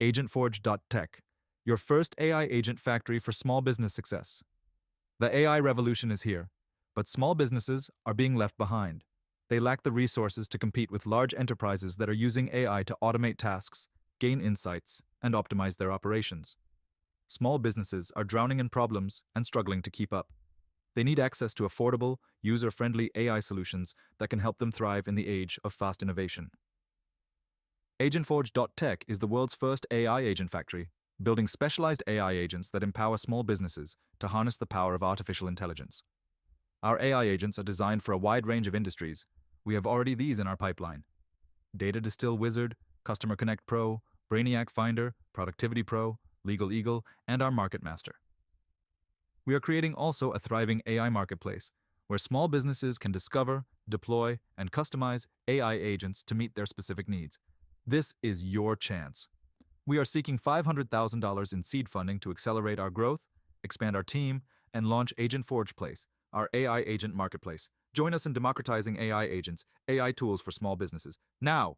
AgentForge.Tech, your first AI agent factory for small business success. The AI revolution is here, but small businesses are being left behind. They lack the resources to compete with large enterprises that are using AI to automate tasks, gain insights, and optimize their operations. Small businesses are drowning in problems and struggling to keep up. They need access to affordable, user-friendly AI solutions that can help them thrive in the age of fast innovation. AgentForge.Tech is the world's first AI agent factory, building specialized AI agents that empower small businesses to harness the power of artificial intelligence. Our AI agents are designed for a wide range of industries. We have already these in our pipeline: Data Distill Wizard, Customer Connect Pro, Brainiac Finder, Productivity Pro, Legal Eagle, and our Market Master. We are creating also a thriving AI marketplace where small businesses can discover, deploy, and customize AI agents to meet their specific needs. This is your chance. We are seeking $500,000 in seed funding to accelerate our growth, expand our team, and launch AgentForge Place, our AI agent marketplace. Join us in democratizing AI agents, AI tools for small businesses. Now!